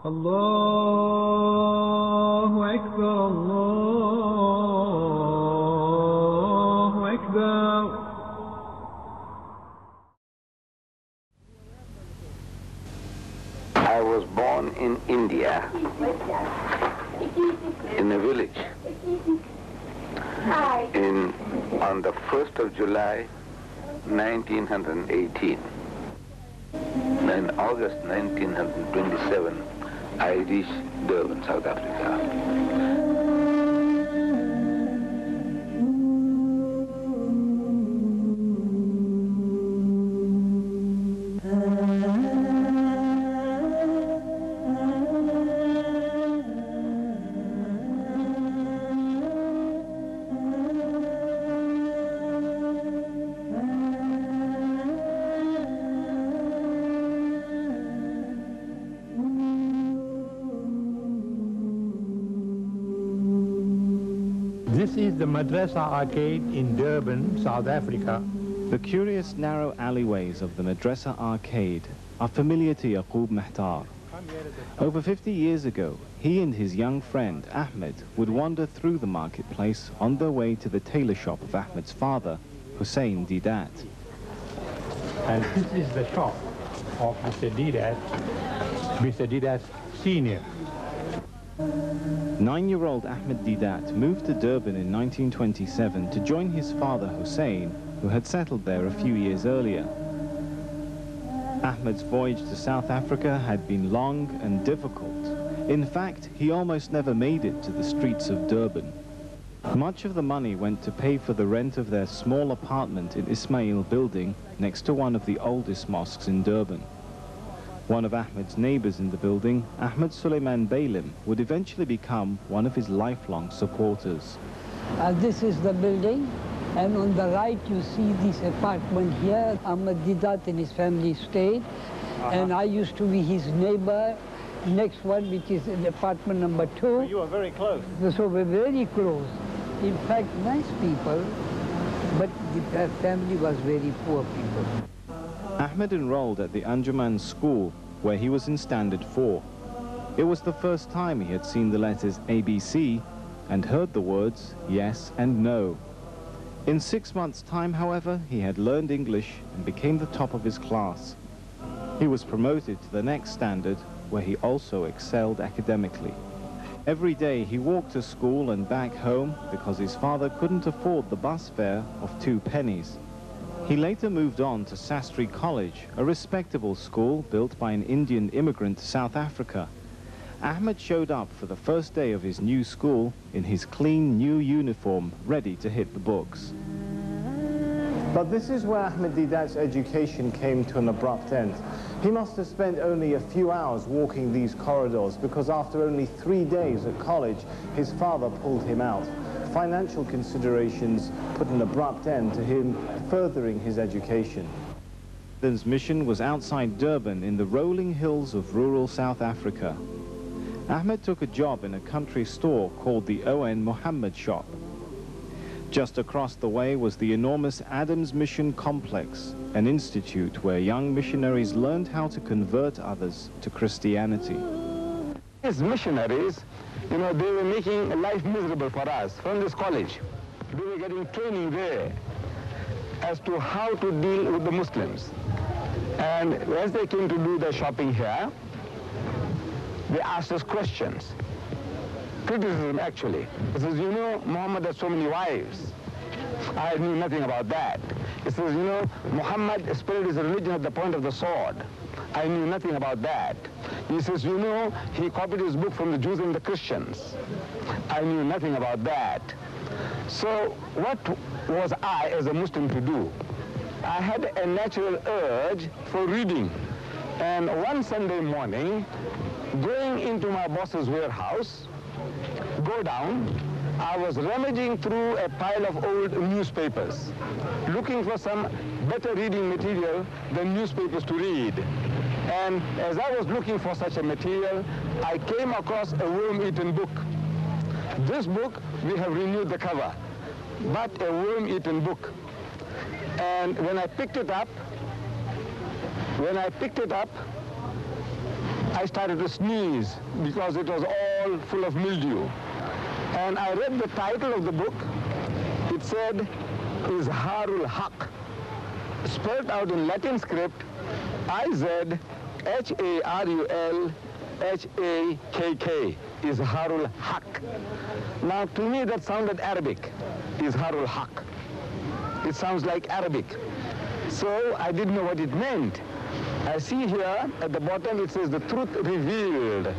Allahu Akbar, Allahu Akbar. I was born in India, in a village, on the 1st of July, 1918. In August 1927, I reached Durban, South Africa. This is the Madrasa Arcade in Durban, South Africa. The curious narrow alleyways of the Madrasa Arcade are familiar to Yaqub Mehtar. Over 50 years ago, he and his young friend Ahmed would wander through the marketplace on their way to the tailor shop of Ahmed's father, Hussein Deedat. And this is the shop of Mr. Deedat Senior. 9-year-old Ahmed Deedat moved to Durban in 1927 to join his father Hussein, who had settled there a few years earlier. Ahmed's voyage to South Africa had been long and difficult. In fact, he almost never made it to the streets of Durban. Much of the money went to pay for the rent of their small apartment in Ismail Building, next to one of the oldest mosques in Durban. One of Ahmed's neighbors in the building, Ahmed Suleiman Beylim, would eventually become one of his lifelong supporters. This is the building, and on the right you see this apartment here. Ahmed Deedat and his family stayed, and I used to be his neighbor. Next one, which is in apartment number 2. So you are very close. So we're very close. In fact, nice people, but their family was very poor people. Ahmed enrolled at the Anjuman school, where he was in Standard 4. It was the first time he had seen the letters ABC and heard the words yes and no. In 6 months' time, however, he had learned English and became the top of his class. He was promoted to the next standard, where he also excelled academically. Every day he walked to school and back home because his father couldn't afford the bus fare of 2 pennies. He later moved on to Sastry College, a respectable school built by an Indian immigrant to South Africa. Ahmed showed up for the first day of his new school in his clean new uniform, ready to hit the books. But this is where Ahmed Deedat's education came to an abrupt end. He must have spent only a few hours walking these corridors because after only 3 days at college, his father pulled him out. Financial considerations put an abrupt end to him furthering his education. His mission was outside Durban in the rolling hills of rural South Africa. Ahmed took a job in a country store called the O.N. Mohamed shop. Just across the way was the enormous Adams Mission Complex, an institute where young missionaries learned how to convert others to Christianity. These missionaries, you know, they were making life miserable for us from this college. They were getting training there as to how to deal with the Muslims. And as they came to do their shopping here, they asked us questions. Criticism, actually. It says, you know, Muhammad has so many wives. I knew nothing about that. It says, you know, Muhammad spread his religion at the point of the sword. I knew nothing about that. He says, you know, he copied his book from the Jews and the Christians. I knew nothing about that. So what was I as a Muslim to do? I had a natural urge for reading. And one Sunday morning, going into my boss's warehouse, go down, I was rummaging through a pile of old newspapers, looking for some better reading material than newspapers to read. And as I was looking for such a material, I came across a worm-eaten book. This book, we have renewed the cover, but a worm-eaten book. And when I picked it up, I started to sneeze because it was all full of mildew. And I read the title of the book. It said, Izharul Haq, spelled out in Latin script, I-Z-H-A-R-U-L-H-A-K-K, Izharul Haq. Now, to me, that sounded Arabic, Izharul Haq. It sounds like Arabic. So I didn't know what it meant. I see here at the bottom it says The Truth Revealed.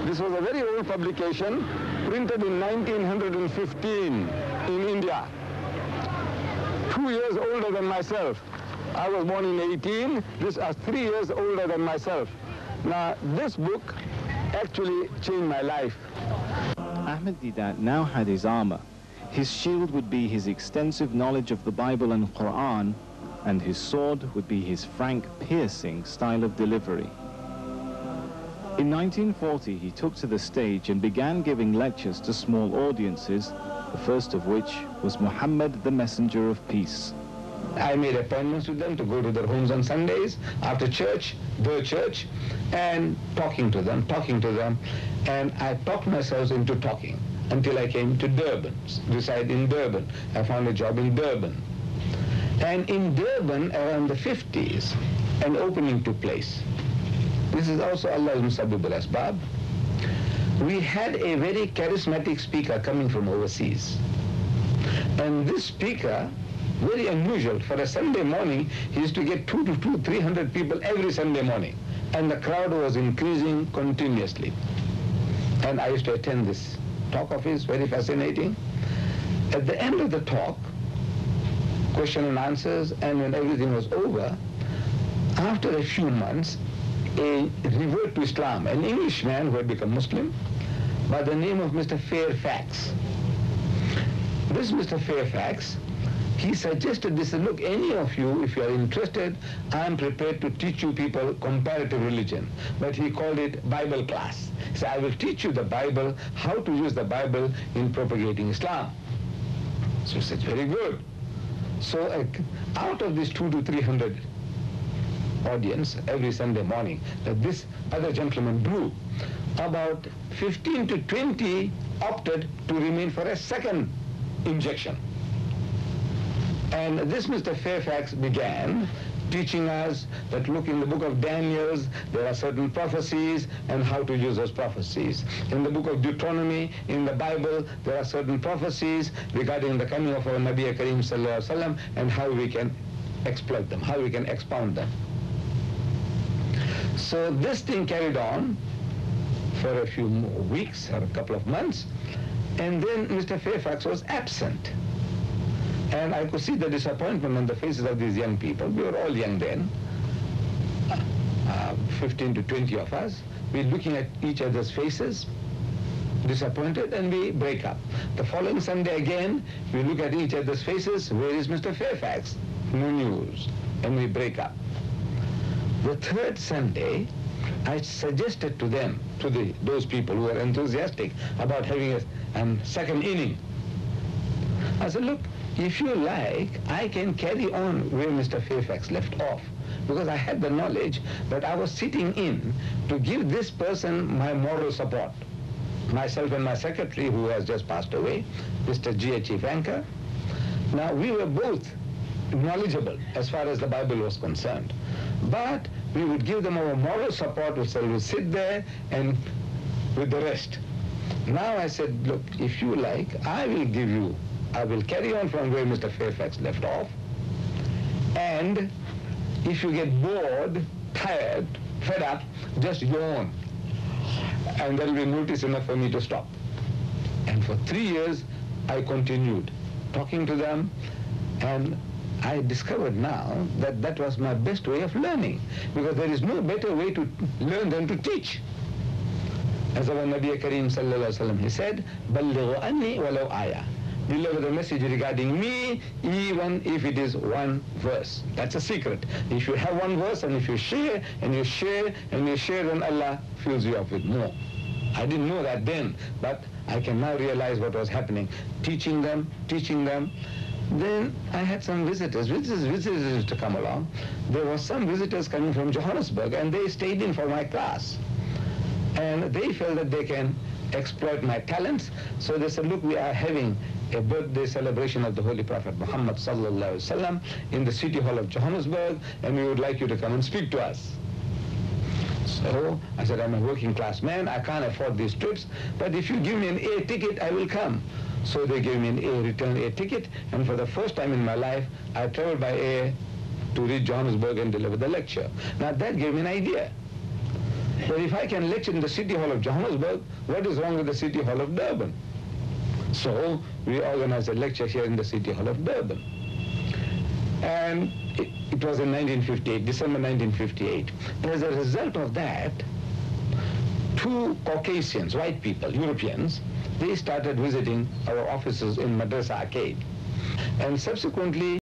This was a very old publication, printed in 1915 in India. 2 years older than myself. I was born in 18, this is 3 years older than myself. Now, this book actually changed my life. Ahmed Deedat now had his armor. His shield would be his extensive knowledge of the Bible and Quran, and his sword would be his frank, piercing style of delivery. In 1940, he took to the stage and began giving lectures to small audiences, the first of which was Mohamed, the Messenger of Peace. I made appointments with them to go to their homes on Sundays, after church, their church, and talking to them, and I talked myself into talking until I came to Durban, reside in Durban. I found a job in Durban. And in Durban, around the 50s, an opening took place. This is also Allah's Musabbibul Asbab. We had a very charismatic speaker coming from overseas. And this speaker, very unusual, for a Sunday morning, he used to get 300 people every Sunday morning. And the crowd was increasing continuously. And I used to attend this talk of his, very fascinating. At the end of the talk, question and answers, and when everything was over, after a few months, a revert to Islam, an Englishman who had become Muslim, by the name of Mr. Fairfax. This Mr. Fairfax, he suggested this, look, any of you, if you are interested, I am prepared to teach you people comparative religion. But he called it Bible class. He said, I will teach you the Bible, how to use the Bible in propagating Islam. So he said, very good. So out of this 200 to 300 audience every Sunday morning that this other gentleman drew, about 15 to 20 opted to remain for a second injection. And this Mr. Fairfax began teaching us that, look, in the book of Daniel, there are certain prophecies and how to use those prophecies. In the book of Deuteronomy, in the Bible, there are certain prophecies regarding the coming of our Nabi Kareem Sallallahu Alaihi Wasallam and how we can exploit them, how we can expound them. So this thing carried on for a few weeks or a couple of months, and then Mr. Fairfax was absent. And I could see the disappointment on the faces of these young people. We were all young then, 15 to 20 of us. We're looking at each other's faces, disappointed, and we break up. The following Sunday again, we look at each other's faces. Where is Mr. Fairfax? No news. And we break up. The third Sunday, I suggested to them, to those people who were enthusiastic about having a second inning. I said, look, if you like, I can carry on where Mr. Fairfax left off, because I had the knowledge that I was sitting in to give this person my moral support. Myself and my secretary, who has just passed away, Mr. G.H. Lanka. Now, we were both knowledgeable as far as the Bible was concerned, but we would give them our moral support, so we would sit there and with the rest. Now I said, look, if you like, I will carry on from where Mr. Fairfax left off, and if you get bored, tired, fed up, just yawn, and there will be notice enough for me to stop. And for 3 years, I continued talking to them, and I discovered now that that was my best way of learning, because there is no better way to learn than to teach. As our Nabi Kareem Sallallahu Alaihi Wasallam, he said, "Ballighu anni walau ayah." Deliver the message regarding me, even if it is one verse. That's a secret. If you have one verse, and if you share, and you share, and you share, then Allah fills you up with more. I didn't know that then, but I can now realize what was happening. Teaching them. Then I had some visitors used to come along. There were some visitors coming from Johannesburg, and they stayed in for my class. And they felt that they can exploit my talents. So they said, look, we are having a birthday celebration of the Holy Prophet Muhammad sallallahu alaihi wasallam in the City Hall of Johannesburg, and we would like you to come and speak to us. So I said, I'm a working class man, I can't afford these trips, but if you give me an air ticket, I will come. So they gave me an return air ticket, and for the first time in my life, I traveled by air to reach Johannesburg and deliver the lecture. Now that gave me an idea. But if I can lecture in the City Hall of Johannesburg, what is wrong with the City Hall of Durban? So we organized a lecture here in the City Hall of Durban. And it was in 1958, December 1958. As a result of that, 2 Caucasians, white people, Europeans, they started visiting our offices in Madrasa Arcade. And subsequently,